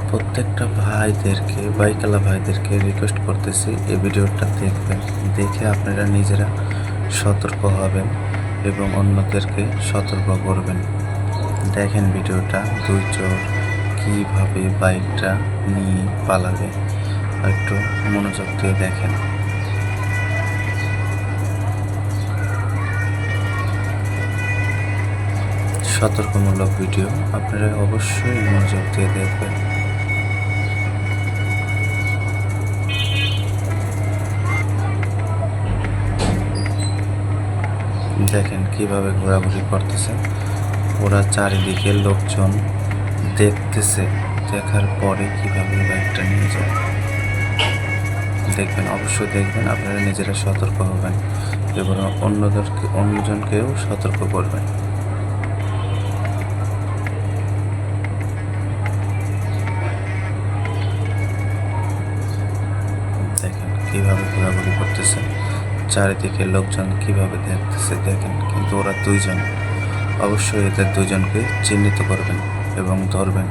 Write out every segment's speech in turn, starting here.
প্রত্যেকটা ভাইদেরকে, বাইকওয়ালা ভাইদেরকে রিকোয়েস্ট করতেছি এই ভিডিওটা দেখবেন। দেখে আপনারা নিজেরা সতর্ক হবেন এবং অন্যদেরকে সতর্ক করবেন। দেখেন ভিডিওটা, দুই চোর কীভাবে বাইকটা নিয়ে পালাবে, একটু মনোযোগ দিয়ে দেখেন। সতর্কমূলক ভিডিও, আপনারা অবশ্যই মনোযোগ দিয়ে দেখবেন। দেখেন কিভাবে ঘোরাঘুরি করতেছে, ওরা চারিদিকে লোকজন দেখতেছে, দেখার পরে কিভাবে বাইকটা নিয়ে যায় দেখবেন, অবশ্যই দেখবেন। আপনারা নিজেরা সতর্ক হবেন এবং অন্যজনকেও সতর্ক করবেন। দেখেন কিভাবে ঘোরাঘুরি করতেছে, চারিদিকে লোকজন কিভাবে দেখতেছে দেখেন। কিন্তু ওরা দুইজন, অবশ্যই এদের দুজনকে চিহ্নিত করবেন এবং ধরবেন।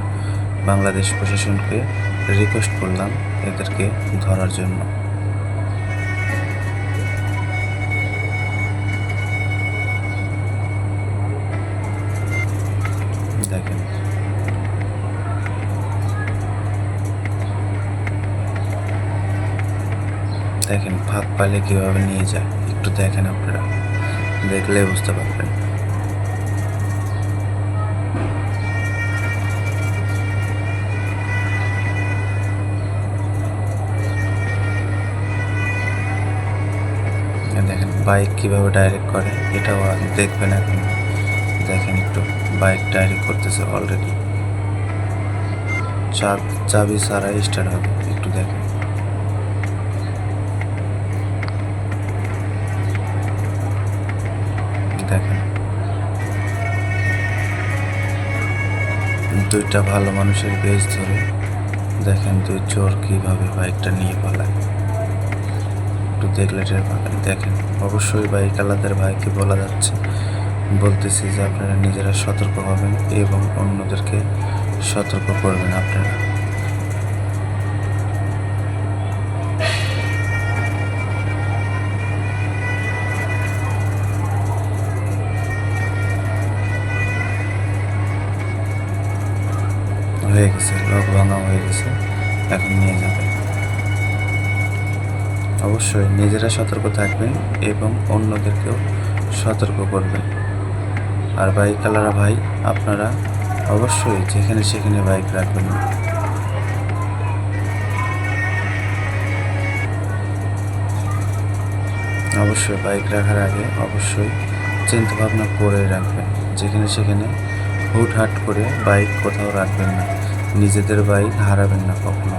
বাংলাদেশ প্রশাসনকে রিকোয়েস্ট করলাম এদেরকে ধরার জন্য। দেখেন দেখেন ফাঁক পালে কিভাবে নিয়ে যায়, একটু দেখেন, আপনারা দেখলে বুঝতে পারবেন। দেখেন বাইক কিভাবে ডাইরেক্ট করে, এটাও দেখবেন এখন। দেখেন একটু বাইক ডাইরেক্ট করতেছে অলরেডি, চাবি ছাড়াই স্টার্ট হবে, একটু দেখেন। দেখেন দুইটা ভালো মানুষের বেশ ধরে দেখেন দুই চোর কিভাবে বাইকটা নিয়ে পালায়, একটু দেখলে টের পাবেন। দেখেন অবশ্যই বাইকওয়ালাদের ভাইকে বলা যাচ্ছে, বলতেছি যে আপনারা নিজেরা সতর্ক হবেন এবং অন্যদেরকে সতর্ক করবেন। আপনারা হয়ে গেছে, লক ভাঙা হয়ে গেছে, এখন নিয়ে যাবে। অবশ্যই নিজেরা সতর্ক থাকবেন এবং অন্যদেরকেও সতর্ক করবেন। আর বাইকওয়ালারা ভাই, আপনারা অবশ্যই যেখানে সেখানে বাইক রাখবেন না। অবশ্যই বাইক রাখার আগে অবশ্যই চিন্তা ভাবনা করে রাখবেন। যেখানে সেখানে হুটহাট করে বাইক কোথাও রাখবেন না, নিজেদের বাইক হারাবেন না কখনো।